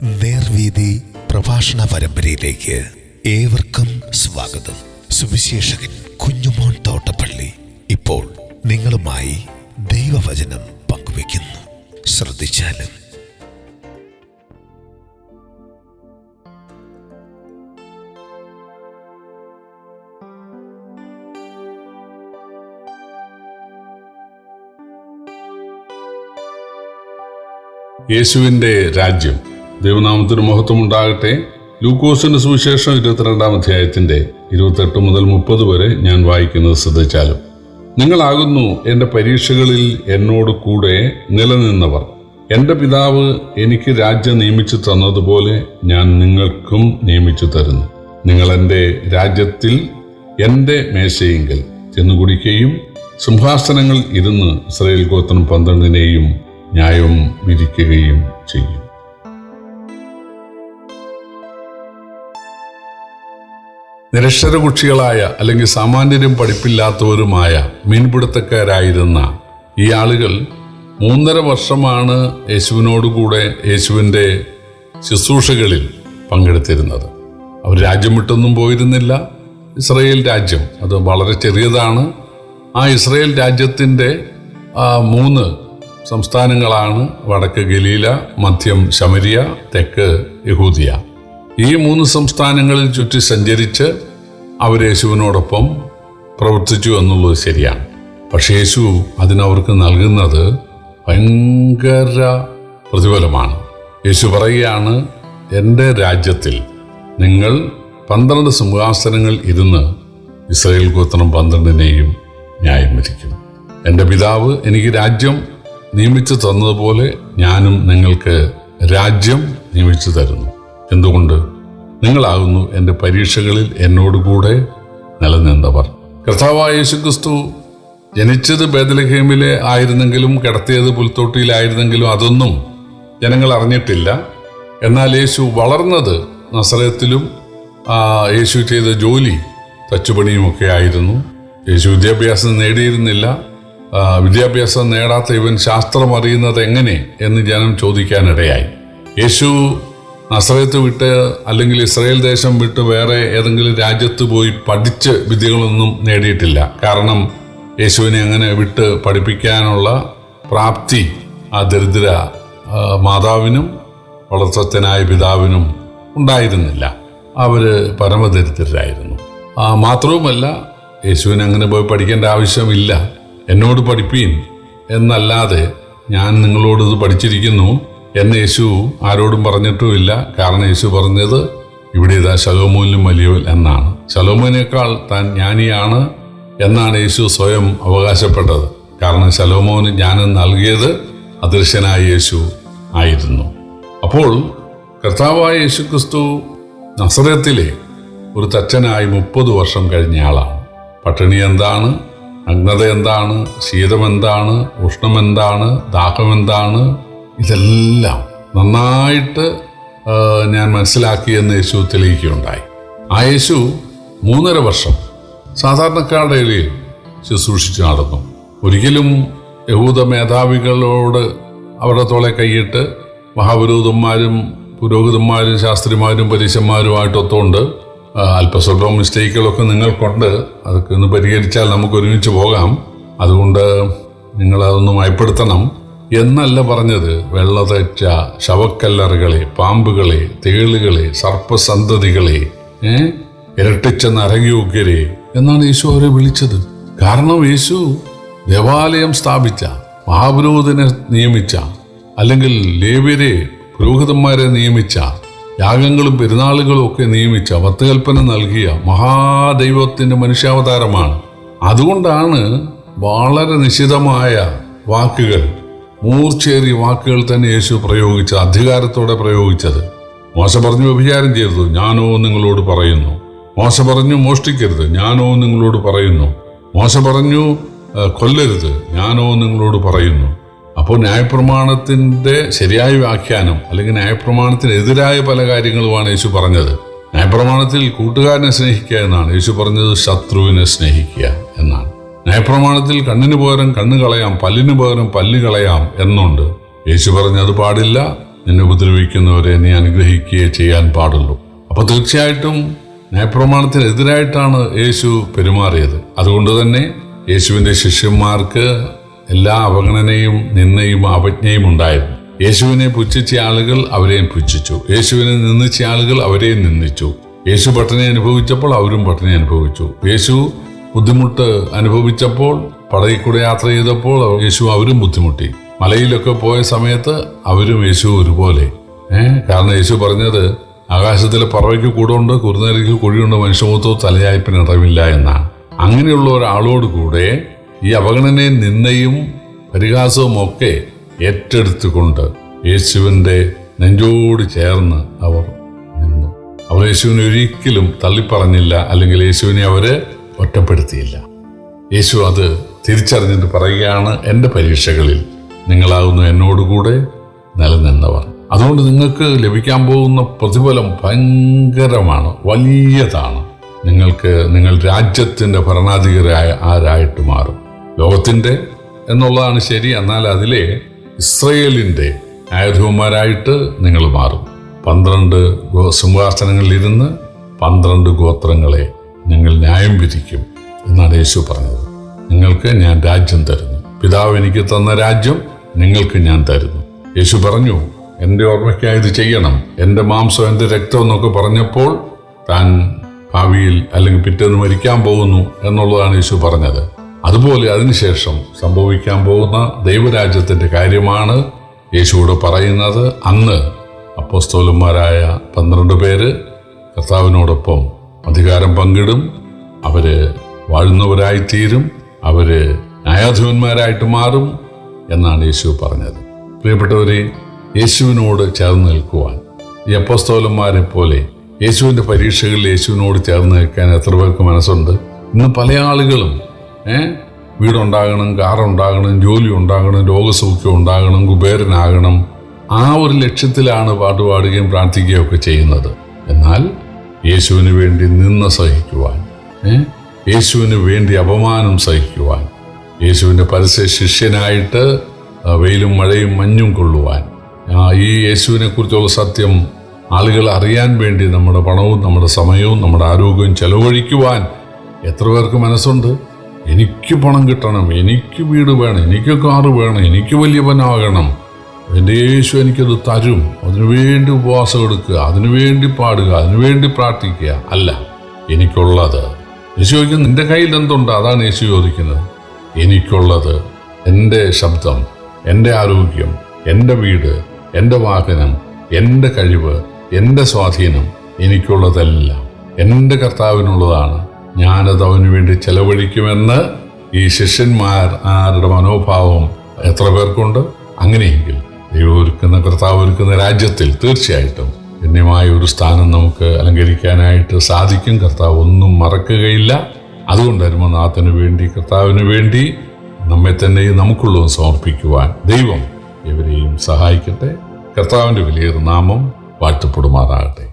നേർവീതി പ്രഭാഷണ പരമ്പരയിലേക്ക് ഏവർക്കും സ്വാഗതം. സുവിശേഷകൻ കുഞ്ഞുമോൻ തോട്ടപ്പള്ളി ഇപ്പോൾ നിങ്ങളുമായി ദൈവവചനം പങ്കുവയ്ക്കുന്നു. ശ്രദ്ധിച്ചാലും. യേശുവിൻ്റെ രാജ്യം. ദൈവനാമത്തിന് മഹത്വം ഉണ്ടാകട്ടെ. ലൂക്കോസിന്റെ സുവിശേഷം 22-ാം അധ്യായത്തിന്റെ 28 മുതൽ 30 വരെ ഞാൻ വായിക്കുന്നത് ശ്രദ്ധിച്ചാലും. നിങ്ങളാകുന്നു എൻ്റെ പരീക്ഷകളിൽ എന്നോട് കൂടെ നിലനിന്നവർ. എൻ്റെ പിതാവ് എനിക്ക് രാജ്യം നിയമിച്ചു തന്നതുപോലെ ഞാൻ നിങ്ങൾക്കും നിയമിച്ചു തരുന്നു. നിങ്ങൾ എൻ്റെ രാജ്യത്തിൽ എൻ്റെ മേശയെങ്കിൽ ചെന്നു കുടിക്കുകയും സിംഹാസനങ്ങളിൽ ഇരുന്ന് ഇസ്രായേൽ ഗോത്രം 12-നെയും ന്യായം വിധിക്കുകയും ചെയ്യും. നിരക്ഷരകുക്ഷികളായ അല്ലെങ്കിൽ സാമാന്യരും പഠിപ്പില്ലാത്തവരുമായ മീൻപിടുത്തക്കാരായിരുന്ന ഈ ആളുകൾ 3.5 വർഷമാണ് യേശുവിനോടുകൂടെ യേശുവിൻ്റെ ശുശ്രൂഷകളിൽ പങ്കെടുത്തിരുന്നത്. അവർ രാജ്യം വിട്ടൊന്നും പോയിരുന്നില്ല. ഇസ്രായേൽ രാജ്യം അത് വളരെ ചെറിയതാണ്. ആ ഇസ്രായേൽ രാജ്യത്തിൻ്റെ 3 സംസ്ഥാനങ്ങളാണ് വടക്ക് ഗലീല, മധ്യം ശമരിയ, തെക്ക് യഹൂദിയ. ഈ 3 സംസ്ഥാനങ്ങളിൽ ചുറ്റി സഞ്ചരിച്ച് അവർ യേശുവിനോടൊപ്പം പ്രവർത്തിച്ചു എന്നുള്ളത് ശരിയാണ്. പക്ഷേ യേശു അതിനവർക്ക് നൽകുന്നത് ഭയങ്കര പ്രതിഫലമാണ്. യേശു പറയുകയാണ്, എൻ്റെ രാജ്യത്തിൽ നിങ്ങൾ 12 സിംഹാസനങ്ങൾ ഇരുന്ന് ഇസ്രായേൽ ഗോത്രം 12-നെയും ന്യായം വിധിക്കും. എൻ്റെ പിതാവ് എനിക്ക് രാജ്യം നിയമിച്ചു തന്നതുപോലെ ഞാനും നിങ്ങൾക്ക് രാജ്യം നിയമിച്ചു തരുന്നു. എന്തുകൊണ്ട്? നിങ്ങളാകുന്നു എൻ്റെ പരീക്ഷകളിൽ എന്നോടുകൂടെ നിലനിന്നവർ. കർത്താവായ യേശുക്രിസ്തു ജനിച്ചത് ബേത്ലഹേമിലെ ആയിരുന്നെങ്കിലും കിടത്തിയത് പുൽത്തൊട്ടിയിലായിരുന്നെങ്കിലും അതൊന്നും ജനങ്ങൾ അറിഞ്ഞിട്ടില്ല. എന്നാൽ യേശു വളർന്നത് നസറേത്തിലും യേശു ചെയ്ത ജോലി തച്ചുപണിയുമൊക്കെ ആയിരുന്നു. യേശു വിദ്യാഭ്യാസം നേടിയിരുന്നില്ല. വിദ്യാഭ്യാസം നേടാത്ത ഇവൻ ശാസ്ത്രം അറിയുന്നത് എങ്ങനെ എന്ന് ജനം ചോദിക്കാനിടയായി. യേശു നസറേത്ത് വിട്ട് അല്ലെങ്കിൽ ഇസ്രായേൽ ദേശം വിട്ട് വേറെ ഏതെങ്കിലും രാജ്യത്ത് പോയി പഠിച്ച് വിദ്യകളൊന്നും നേടിയിട്ടില്ല. കാരണം യേശുവിനെ അങ്ങനെ വിട്ട് പഠിപ്പിക്കാനുള്ള പ്രാപ്തി ആ ദരിദ്ര മാതാവിനും വളർത്തച്ഛനായ പിതാവിനും ഉണ്ടായിരുന്നില്ല. അവർ പരമദരിദ്രരായിരുന്നു. മാത്രവുമല്ല, യേശുവിനെ അങ്ങനെ പോയി പഠിക്കേണ്ട ആവശ്യമില്ല. എന്നോട് പഠിപ്പീൻ എന്നല്ലാതെ ഞാൻ നിങ്ങളോട് ഇത് പഠിച്ചിരിക്കുന്നു എന്ന് യേശു ആരോടും പറഞ്ഞിട്ടുമില്ല. കാരണം യേശു പറഞ്ഞത് ഇവിടെ ഇതാ ശലോമോനിലും വലിയവൻ എന്നാണ്. ശലോമോനേക്കാൾ താൻ ജ്ഞാനിയാണ് എന്നാണ് യേശു സ്വയം അവകാശപ്പെട്ടത്. കാരണം ശലോമോന് ജ്ഞാനം നൽകിയത് അദൃശ്യനായ യേശു ആയിരുന്നു. അപ്പോൾ കർത്താവായ യേശുക്രിസ്തു നസറേത്തിലെ ഒരു തച്ചനായി 30 വർഷം കഴിഞ്ഞയാളാണ്. പട്ടിണി എന്താണ്, നഗ്നത എന്താണ്, ശീതമെന്താണ്, ഉഷ്ണമെന്താണ്, ദാഹമെന്താണ്, ഇതെല്ലാം നന്നായിട്ട് ഞാൻ മനസ്സിലാക്കിയെന്ന് യേശു തെളിയിക്കുകയുണ്ടായി. ആ യേശു 3.5 വർഷം സാധാരണക്കാരുടെ ഇടയിൽ ശുശ്രൂഷിച്ച് നടന്നു. ഒരിക്കലും യഹൂദ മേധാവികളോട് അവരുടെ തോളെ കൈയിട്ട് മഹാപുരോഹിതന്മാരും പുരോഹിതന്മാരും ശാസ്ത്രിമാരും പരീശന്മാരുമായിട്ടൊത്തുകൊണ്ട് അല്പസ്വല്പം മിസ്റ്റേക്കുകളൊക്കെ നിങ്ങൾക്കുണ്ട്, അതൊക്കെ ഒന്ന് പരിഹരിച്ചാൽ നമുക്ക് ഒരുമിച്ച് പോകാം, അതുകൊണ്ട് നിങ്ങളതൊന്ന് മയപ്പെടുത്തണം എന്നല്ല പറഞ്ഞത്. വെള്ളതേറ്റ ശവക്കല്ലറുകളെ, പാമ്പുകളെ, തേളുകളെ, സർപ്പസന്തതികളെ, ഇരട്ടിച്ച നരകയോഗ്യരെ എന്നാണ് യേശു അവരെ വിളിച്ചത്. കാരണം യേശു ദേവാലയം സ്ഥാപിച്ച, മഹാപുരോഹിതനെ നിയമിച്ച, അല്ലെങ്കിൽ ലേവ്യരെ പുരോഹിതന്മാരെ നിയമിച്ച, യാഗങ്ങളും പെരുന്നാളുകളും ഒക്കെ നിയമിച്ച, 10 കൽപ്പന നൽകിയ മഹാദൈവത്തിൻ്റെ മനുഷ്യാവതാരമാണ്. അതുകൊണ്ടാണ് വളരെ നിശിതമായ വാക്കുകൾ, മൂർച്ചേറിയ വാക്കുകൾ തന്നെ യേശു പ്രയോഗിച്ചത്, അധികാരത്തോടെ പ്രയോഗിച്ചത്. മോശ പറഞ്ഞു വ്യഭിചാരം ചെയ്യരുത്, ഞാനോ നിങ്ങളോട് പറയുന്നു. മോശ പറഞ്ഞു മോഷ്ടിക്കരുത്, ഞാനോ നിങ്ങളോട് പറയുന്നു. മോശ പറഞ്ഞു കൊല്ലരുത്, ഞാനോ നിങ്ങളോട് പറയുന്നു. അപ്പോൾ ന്യായപ്രമാണത്തിൻ്റെ ശരിയായ വ്യാഖ്യാനം അല്ലെങ്കിൽ ന്യായപ്രമാണത്തിനെതിരായ പല കാര്യങ്ങളുമാണ് യേശു പറഞ്ഞത്. ന്യായപ്രമാണത്തിൽ കൂട്ടുകാരനെ സ്നേഹിക്കുക എന്നാണ്. യേശു പറഞ്ഞത് ശത്രുവിനെ സ്നേഹിക്കുക എന്നാണ്. ന്യായപ്രമാണത്തിൽ കണ്ണിന് പകരം കണ്ണ് കളയാം, പല്ലിന് പകരം പല്ല് കളയാം എന്നുണ്ട്. യേശു പറഞ്ഞത് പാടില്ല. നിന്നെ ഉപദ്രവിക്കുന്നവരെ നീ അനുഗ്രഹിക്കുകയേ ചെയ്യാൻ പാടുള്ളൂ. അപ്പോൾ തീർച്ചയായിട്ടും ന്യായപ്രമാണത്തിനെതിരായിട്ടാണ് യേശു പെരുമാറിയത്. അതുകൊണ്ട് തന്നെ യേശുവിൻ്റെ ശിഷ്യന്മാർക്ക് എല്ലാ അവഗണനയും നിന്ദയും അവജ്ഞയും ഉണ്ടായിരുന്നു. യേശുവിനെ പുച്ഛിച്ച ആളുകൾ അവരെയും പുച്ഛിച്ചു, യേശുവിനെ നിന്ദിച്ച ആളുകൾ അവരെയും നിന്ദിച്ചു. യേശു പട്ടിണി അനുഭവിച്ചപ്പോൾ അവരും പട്ടിണി അനുഭവിച്ചു. യേശു ബുദ്ധിമുട്ട് അനുഭവിച്ചപ്പോൾ, പടയിൽ കൂടെ യാത്ര ചെയ്തപ്പോൾ യേശു അവരും ബുദ്ധിമുട്ടി. മലയിലൊക്കെ പോയ സമയത്ത് അവരും യേശു ഒരുപോലെ. കാരണം യേശു പറഞ്ഞത് ആകാശത്തിലെ പറവയ്ക്ക് കൂടുണ്ട്, കുറുനരിക്ക് കുഴിയുണ്ട്, മനുഷ്യമുഖത്തോ തലയായ്പിന് ഇടമില്ല എന്നാണ്. അങ്ങനെയുള്ള ഒരാളോട് കൂടെ ഈ അവഗണനയും നിന്ദയും പരിഹാസവും ഒക്കെ ഏറ്റെടുത്തുകൊണ്ട് യേശുവിൻ്റെ നെഞ്ചോട് ചേർന്ന് അവർ നിന്നു. അവർ യേശുവിനെ ഒരിക്കലും തള്ളിപ്പറഞ്ഞില്ല, അല്ലെങ്കിൽ യേശുവിനെ അവര് ഒറ്റപ്പെടുത്തിയില്ല. യേശു അത് തിരിച്ചറിഞ്ഞിട്ട് പറയുകയാണ്, എൻ്റെ പരീക്ഷകളിൽ നിങ്ങളാകുന്നു എന്നോടുകൂടെ നിലനിന്നവർ. അതുകൊണ്ട് നിങ്ങൾക്ക് ലഭിക്കാൻ പോകുന്ന പ്രതിഫലം ഭയങ്കരമാണ്, വലിയതാണ്. നിങ്ങൾ രാജ്യത്തിൻ്റെ ഭരണാധികാരിയായിട്ട് മാറും. ലോകത്തിൻ്റെ എന്നുള്ളതാണ് ശരി, എന്നാൽ അതിലെ ഇസ്രയേലിൻ്റെ ന്യായാധിപന്മാരായിട്ട് നിങ്ങൾ മാറും. 12 സിംഹാസനങ്ങളിലിരുന്ന് 12 ഗോത്രങ്ങളെ നിങ്ങൾ ന്യായം വിധിക്കും എന്നാണ് യേശു പറഞ്ഞത്. നിങ്ങൾക്ക് ഞാൻ രാജ്യം തരുന്നു, പിതാവ് എനിക്ക് തന്ന രാജ്യം നിങ്ങൾക്ക് ഞാൻ തരുന്നു. യേശു പറഞ്ഞു, എൻ്റെ ഓർമ്മയ്ക്കായി ഇത് ചെയ്യണം, എൻ്റെ മാംസം എൻ്റെ രക്തം എന്നൊക്കെ പറഞ്ഞപ്പോൾ താൻ ഭാവിയിൽ അല്ലെങ്കിൽ പിറ്റേന്ന് മരിക്കാൻ പോകുന്നു എന്നുള്ളതാണ് യേശു പറഞ്ഞത്. അതുപോലെ അതിനുശേഷം സംഭവിക്കാൻ പോകുന്ന ദൈവരാജ്യത്തിൻ്റെ കാര്യമാണ് യേശുവോട് പറയുന്നത്. അന്ന് അപ്പോസ്തലന്മാരായ 12 പേര് കർത്താവിനോടൊപ്പം അധികാരം പങ്കിടും, അവര് വാഴുന്നവരായിത്തീരും, അവര് ന്യായാധിപന്മാരായിട്ട് മാറും എന്നാണ് യേശു പറഞ്ഞത്. പ്രിയപ്പെട്ടവരെ, യേശുവിനോട് ചേർന്ന് നിൽക്കുവാൻ, ഈ അപ്പോസ്തലന്മാരെ പോലെ യേശുവിൻ്റെ പരീക്ഷകളിൽ യേശുവിനോട് ചേർന്ന് നിൽക്കാൻ എത്ര പേർക്ക് മനസ്സുണ്ട്? ഇന്ന് പല ആളുകളും വീടുണ്ടാകണം, കാറുണ്ടാകണം, ജോലി ഉണ്ടാകണം, രോഗസൗഖ്യം ഉണ്ടാകണം, കുബേരനാകണം, ആ ഒരു ലക്ഷ്യത്തിലാണ് പാടുപാടുകയും പ്രാർത്ഥിക്കുകയും ഒക്കെ ചെയ്യുന്നത്. എന്നാൽ യേശുവിന് വേണ്ടി നിന്ന സഹിക്കുവാൻ, യേശുവിന് വേണ്ടി അപമാനം സഹിക്കുവാൻ, യേശുവിൻ്റെ പരസ്യ ശിഷ്യനായിട്ട് വെയിലും മഴയും മഞ്ഞും കൊള്ളുവാൻ, ഈ യേശുവിനെ കുറിച്ചുള്ള സത്യം ആളുകൾ അറിയാൻ വേണ്ടി നമ്മുടെ പണവും നമ്മുടെ സമയവും നമ്മുടെ ആരോഗ്യവും ചെലവഴിക്കുവാൻ എത്ര പേർക്ക് മനസ്സുണ്ട്? എനിക്ക് പണം കിട്ടണം, എനിക്ക് വീട് വേണം, എനിക്ക് കാറ് വേണം, എനിക്ക് വലിയവനാകണം, എൻ്റെ യേശു എനിക്കത് തരും, അതിനുവേണ്ടി ഉപവാസം എടുക്കുക, അതിനുവേണ്ടി പാടുക, അതിനുവേണ്ടി പ്രാർത്ഥിക്കുക. അല്ല, എനിക്കുള്ളത് യേശു ചോദിക്കുന്നത്, നിന്റെ കയ്യിൽ എന്തുണ്ട്? അതാണ് യേശു ചോദിക്കുന്നത്. എനിക്കുള്ളത് എൻ്റെ ശബ്ദം, എൻ്റെ ആരോഗ്യം, എൻ്റെ വീട്, എൻ്റെ വാഹനം, എൻ്റെ കഴിവ്, എൻ്റെ സ്വാധീനം, എനിക്കുള്ളതെല്ലാം എൻ്റെ കർത്താവിനുള്ളതാണ്. ഞാനത് അവന് വേണ്ടി ചെലവഴിക്കുമെന്ന് ഈ ശിഷ്യന്മാരുടെ മനോഭാവം എത്ര പേർക്കുണ്ട്? അങ്ങനെയെങ്കിൽ ദൈവം ഒരുക്കുന്ന, കർത്താവ് ഒരുക്കുന്ന രാജ്യത്തിൽ തീർച്ചയായിട്ടും ഗണ്യമായ ഒരു സ്ഥാനം നമുക്ക് അലങ്കരിക്കാനായിട്ട് സാധിക്കും. കർത്താവ് ഒന്നും മറക്കുകയില്ല. അതുകൊണ്ട് അരുമനാഥന് വേണ്ടി, കർത്താവിന് വേണ്ടി നമ്മെ തന്നെയും നമുക്കുള്ളതും സമർപ്പിക്കുവാൻ ദൈവം ഇവരെയും സഹായിക്കട്ടെ. കർത്താവിൻ്റെ വലിയൊരു നാമം വാഴ്ത്തപ്പെടുമാറാകട്ടെ.